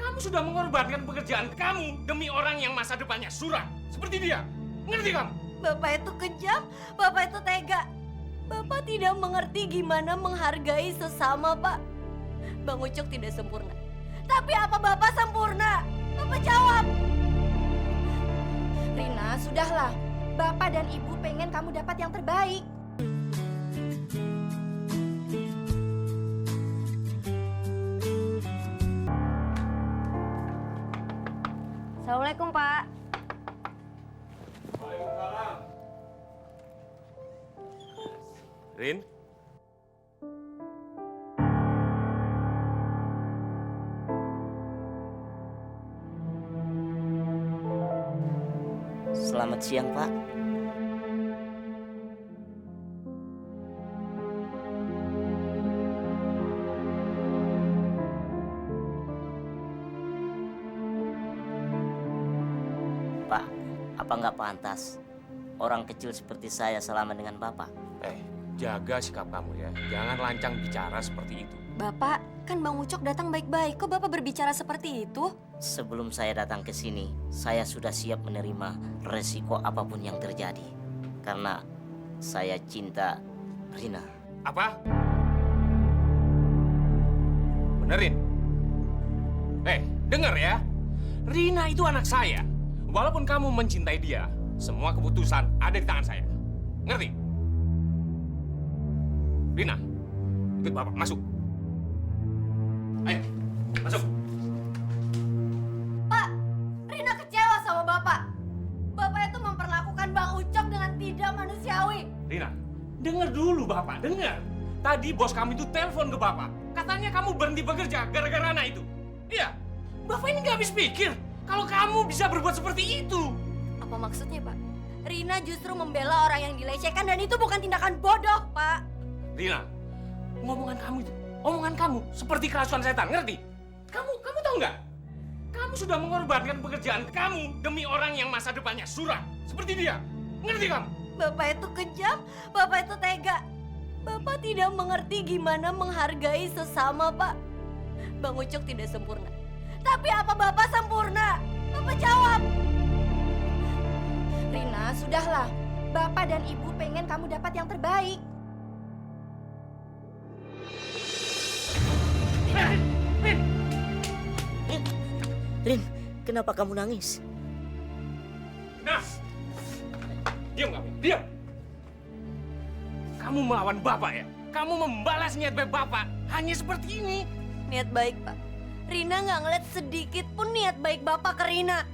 Kamu sudah mengorbankan pekerjaan kamu demi orang yang masa depannya suram. Seperti dia. Ngerti kamu? Bapak itu kejam, Bapak itu tega. Bapak tidak mengerti gimana menghargai sesama, Pak. Bang Ucok tidak sempurna. Tapi apa Bapak sempurna? Bapak jawab. Rina, sudahlah. Bapak dan Ibu pengen kamu dapat yang terbaik. Assalamualaikum, Pak. Waalaikumsalam. Rin? Selamat siang, Pak. Pak, apa nggak pantas orang kecil seperti saya salaman dengan Bapak? Jaga sikap kamu ya. Jangan lancang bicara seperti itu. Bapak, kan Bang Ucok datang baik-baik. Kok Bapak berbicara seperti itu? Sebelum saya datang ke sini, saya sudah siap menerima resiko apapun yang terjadi. Karena saya cinta Rina. Apa? Benerin? Dengar ya. Rina itu anak saya. Walaupun kamu mencintai dia, semua keputusan ada di tangan saya. Ngerti? Rina, ikut Bapak masuk. Ayo, masuk. Pak, Rina kecewa sama Bapak. Bapak itu memperlakukan Bang Ucok dengan tidak manusiawi. Rina, dengar dulu Bapak, dengar. Tadi bos kami itu telepon ke Bapak. Katanya kamu berhenti bekerja gara-gara anak itu. Iya, Bapak ini nggak habis pikir kalau kamu bisa berbuat seperti itu. Apa maksudnya, Pak? Rina justru membela orang yang dilecehkan dan itu bukan tindakan bodoh, Pak. Rina, omongan kamu seperti kerasukan setan, ngerti? Kamu tahu nggak? Kamu sudah mengorbankan pekerjaan kamu demi orang yang masa depannya suram. Seperti dia, ngerti kamu? Bapak itu kejam, Bapak itu tega. Bapak tidak mengerti gimana menghargai sesama, Pak. Bang Ucok tidak sempurna. Tapi apa Bapak sempurna? Bapak jawab. Rina, sudahlah. Bapak dan Ibu pengen kamu dapat yang terbaik. Rin, kenapa kamu nangis? Nah, diam kamu, diam. Kamu melawan Bapak ya? Kamu membalas niat baik Bapak hanya seperti ini. Niat baik, Pak. Rina nggak ngeliat sedikit pun niat baik Bapak ke Rina.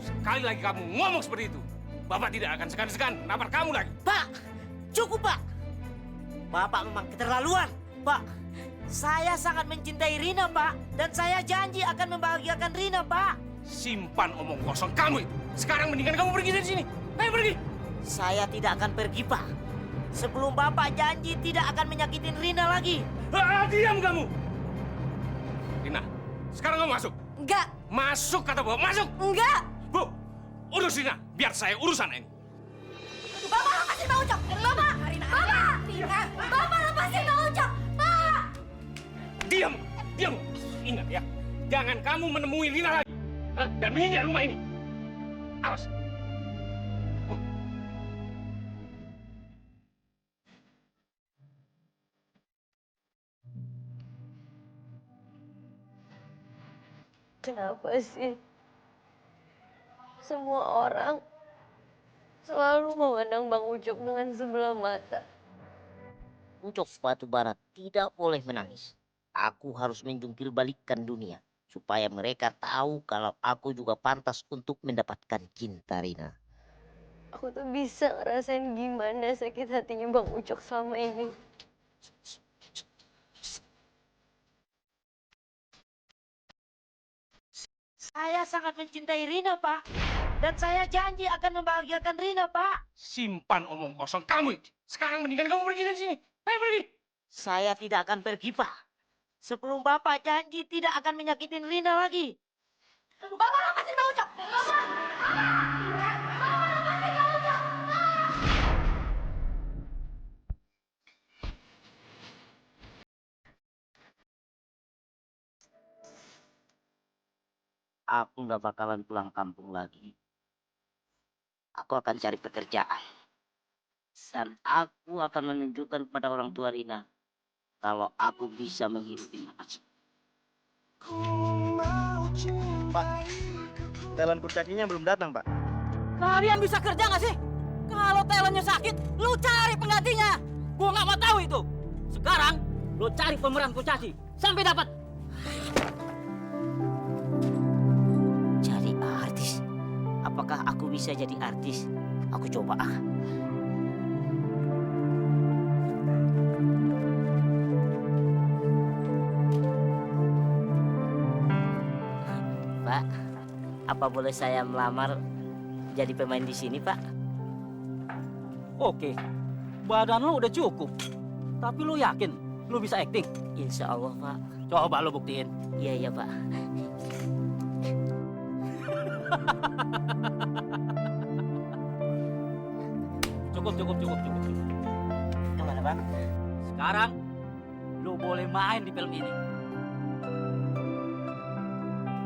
Sekali lagi kamu ngomong seperti itu, Bapak tidak akan segan-segan menampar kamu lagi. Pak, cukup, Pak. Bapak memang keterlaluan. Pak, saya sangat mencintai Rina, Pak. Dan saya janji akan membahagiakan Rina, Pak. Simpan omong kosong kamu itu. Sekarang mendingan kamu pergi dari sini. Ayo pergi. Saya tidak akan pergi, Pak. Sebelum Bapak janji tidak akan menyakitin Rina lagi. Diam kamu. Rina, sekarang kamu masuk. Enggak, Masuk kata Bapak, masuk. enggak. Bu, urus Rina. Biar saya urusan ini. Bapak lepasin Bang Ucok. Bapak, Bapak, Bapak lepasin Bang Ucok. Pak. Diam, diam. Ingat ya, jangan kamu menemui Rina lagi. Dan menginjak rumah ini. Awas. Kenapa sih semua orang selalu memandang Bang Ucok dengan sebelah mata? Ucok Batu Bara tidak boleh menangis. Aku harus menjungkir balikkan dunia. Supaya mereka tahu kalau aku juga pantas untuk mendapatkan cinta Rina. Aku tuh bisa ngerasain gimana sakit hatinya Bang Ucok selama ini. Saya sangat mencintai Rina, Pak. Dan saya janji akan membahagiakan Rina, Pak. Simpan omong kosong kamu itu. Sekarang mendingan kamu pergi dari sini. Ayo pergi. Saya tidak akan pergi, Pak. Sebelum Bapak janji tidak akan menyakitin Rina lagi. Bapak lepasin Bang Ucok! Bapak! aku nggak bakalan pulang kampung lagi. Aku akan cari pekerjaan. Dan aku akan menunjukkan kepada orang tua Rina kalau aku bisa menghidupi Mas. Pak, talent kurcacinya belum datang, Pak. Kalian bisa kerja nggak sih? Kalau talentnya sakit, lu cari penggantinya. Gua nggak mau tahu itu. Sekarang, lu cari pemeran kurcaci sampai dapat. Jadi artis? Apakah aku bisa jadi artis? Aku coba ah. Pak, apa boleh saya melamar jadi pemain di sini, Pak? Oke, badan lu udah cukup. Tapi lu yakin lu bisa acting? Insya Allah, Pak. Coba lu buktiin. Iya, iya, Pak. Cukup. Gimana, Pak? Sekarang, lu boleh main di film ini.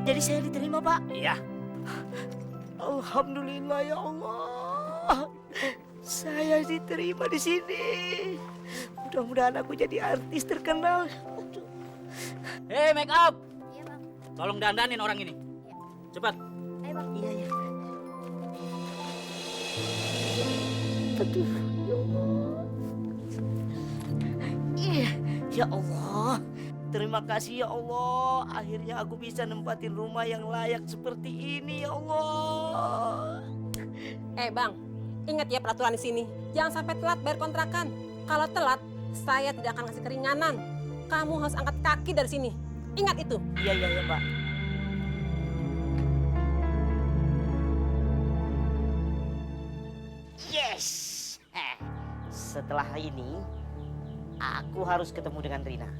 Jadi saya diterima, Pak? Iya. Alhamdulillah ya Allah. Saya diterima di sini. Mudah-mudahan aku jadi artis terkenal. Hei, make up. Iya bang. Tolong dandanin orang ini. Cepat. Ayo bang. Iya, iya. Aduh, ya Allah. Iya, ya Allah. Terima kasih ya Allah. Akhirnya aku bisa nempatin rumah yang layak seperti ini ya Allah. Bang, ingat ya peraturan di sini. Jangan sampai telat bayar kontrakan. Kalau telat, saya tidak akan ngasih keringanan. Kamu harus angkat kaki dari sini. Ingat itu. Iya, iya, ya, Pak. Yes. Setelah ini, aku harus ketemu dengan Rina.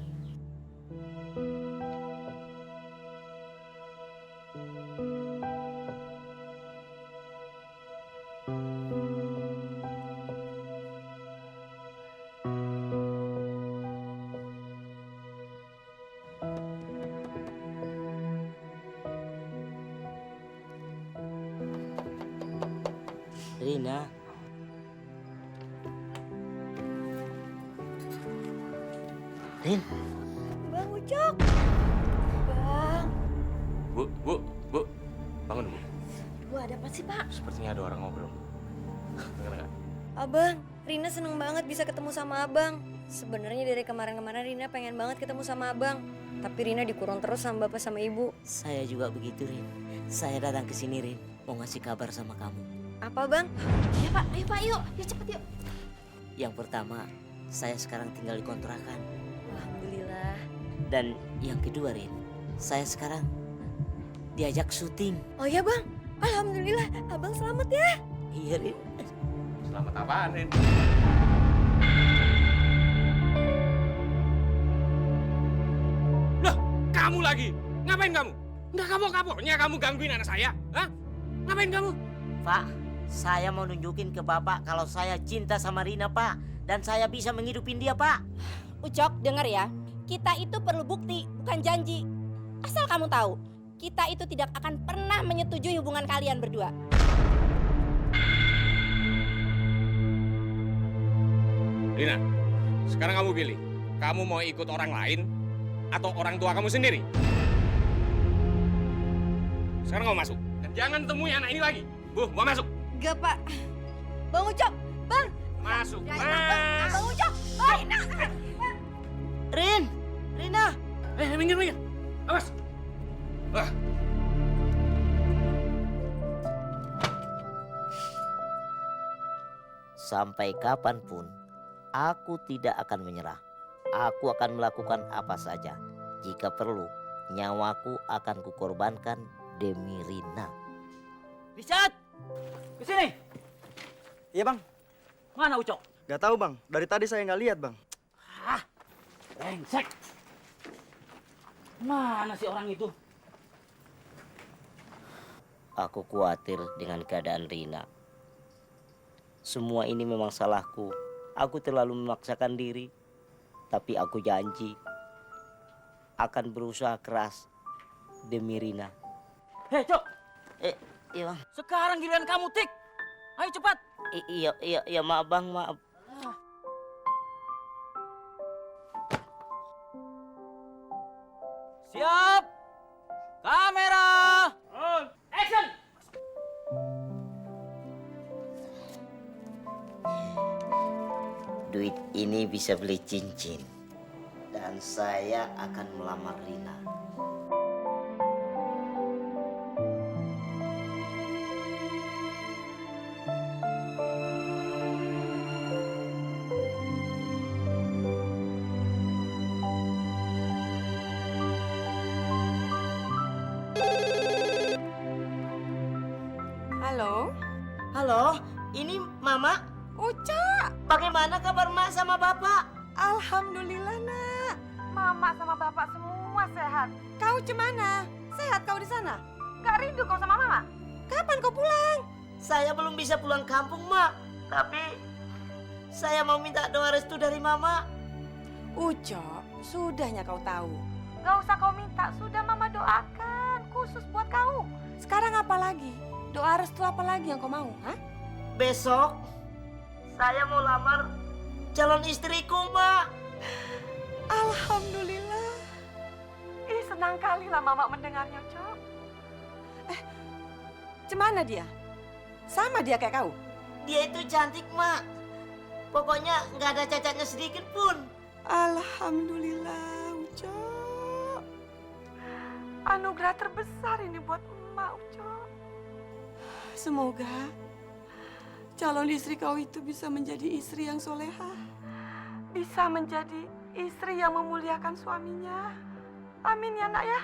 Rina. Rin. Bang Ucok. Bang. Bu. Bangun, Bu. Bu ada apa sih pak? Sepertinya ada orang ngobrol. Dengar nggak? Abang, Rina seneng banget bisa ketemu sama abang. Sebenarnya dari kemarin-kemarin Rina pengen banget ketemu sama abang. Tapi Rina dikurung terus sama bapak sama ibu. Saya juga begitu, Rin. Saya datang ke sini, Rin, mau ngasih kabar sama kamu. Apa bang? Ya Pak, ayo Pak, yuk cepet yuk. Yang pertama, saya sekarang tinggal di kontrakan. Alhamdulillah. Dan yang kedua, Rin, saya sekarang diajak syuting. Oh ya bang, alhamdulillah abang selamat ya. Iya, Rin. Selamat apaan, Rin? Loh, kamu lagi? Ngapain kamu? Nggak kapok-kapoknya kamu gangguin anak saya? Hah? Ngapain kamu? Pak, saya mau nunjukin ke Bapak kalau saya cinta sama Rina, Pak. Dan saya bisa menghidupin dia, Pak. Ucok, denger ya. Kita itu perlu bukti, bukan janji. Asal kamu tahu, kita itu tidak akan pernah menyetujui hubungan kalian berdua. Rina, sekarang kamu pilih. Kamu mau ikut orang lain atau orang tua kamu sendiri? Sekarang kamu masuk. Dan jangan temui anak ini lagi. Bu, mau masuk? Gak pak. Bang Ucok, bang. Masuk, Bang Ucok, bang. Rin, Rina. minggir. Awas. Wah. Sampai kapanpun, aku tidak akan menyerah. Aku akan melakukan apa saja. Jika perlu, nyawaku akan kukorbankan demi Rina. Richard, ke sini. Iya, Bang. Mana Ucok? Gak tahu, Bang. Dari tadi saya nggak lihat, Bang. Brengsek. Mana sih orang itu? Aku khawatir dengan keadaan Rina. Semua ini memang salahku. Aku terlalu memaksakan diri. Tapi aku janji akan berusaha keras demi Rina. Hei, Cok. Iya bang. Sekarang giliran kamu, Tik. Ayo cepat. Iya maaf bang, maaf. Siap. Kamera. Action. Duit ini bisa beli cincin. Dan saya akan melamar Rina. Halo, Halo, ini Mama. Uca. Bagaimana kabar Mak sama Bapak? Alhamdulillah nak. Mama sama bapak semua sehat. Kau cemana? Sehat kau di sana? Gak rindu kau sama mama? Kapan kau pulang? Saya belum bisa pulang kampung, Mak. Tapi saya mau minta doa restu dari Mama. Uco, sudahnya kau tahu. Gak usah kau minta, sudah mama doakan khusus buat kau. Sekarang apa lagi? Doa restu apa lagi yang kau mau? Hah? Besok saya mau lamar calon istriku, Mak. Alhamdulillah. Senang kali lah mama mendengarnya, Cok. Cemana dia? Sama dia kayak kau? Dia itu cantik, Mak. Pokoknya nggak ada cacatnya sedikit pun. Alhamdulillah, Uco. Anugerah terbesar ini buat emak, Uco. Semoga calon istri kau itu bisa menjadi istri yang soleha. Bisa menjadi istri yang memuliakan suaminya. Amin ya nak ya.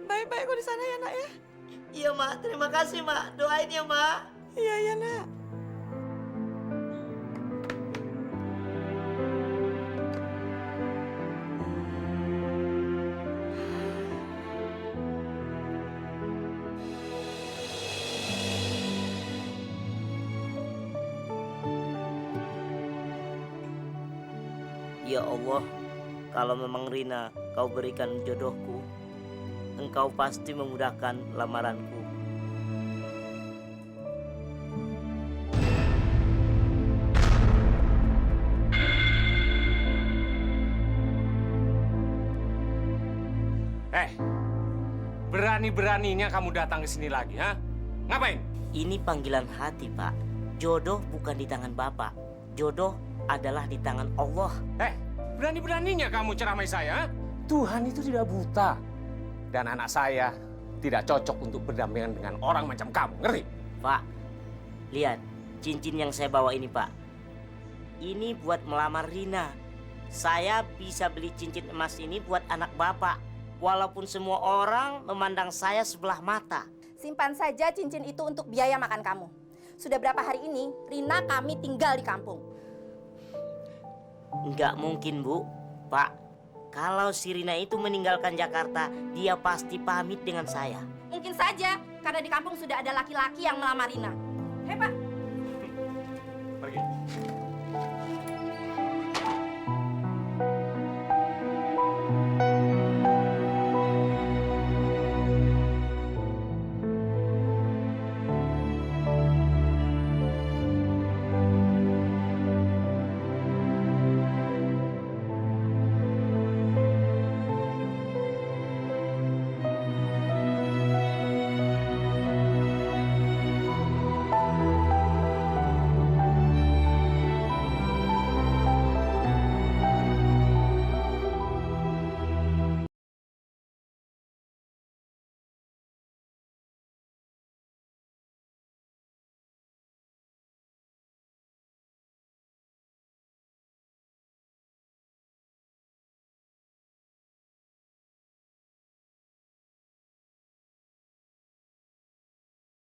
Baik-baik kau di sana ya nak ya. Iya, Mak. Terima kasih, Mak. Doain ya, Mak. Iya ya nak. Ya Allah, kalau memang Rina kau berikan jodohku, engkau pasti memudahkan lamaranku. Berani-beraninya kamu datang ke sini lagi, ha? Ngapain? Ini panggilan hati, Pak. Jodoh bukan di tangan Bapak. Jodoh adalah di tangan Allah. Berani-beraninya kamu ceramai saya, ha? Tuhan itu tidak buta. Dan anak saya tidak cocok untuk berdampingan dengan orang macam kamu, ngerti? Pak, lihat cincin yang saya bawa ini, Pak. Ini buat melamar Rina. Saya bisa beli cincin emas ini buat anak Bapak. Walaupun semua orang memandang saya sebelah mata. Simpan saja cincin itu untuk biaya makan kamu. Sudah berapa hari ini Rina kami tinggal di kampung. Nggak mungkin, Bu. Pak, kalau si Rina itu meninggalkan Jakarta, dia pasti pamit dengan saya. Mungkin saja karena di kampung sudah ada laki-laki yang melamar Rina. Hei Pak,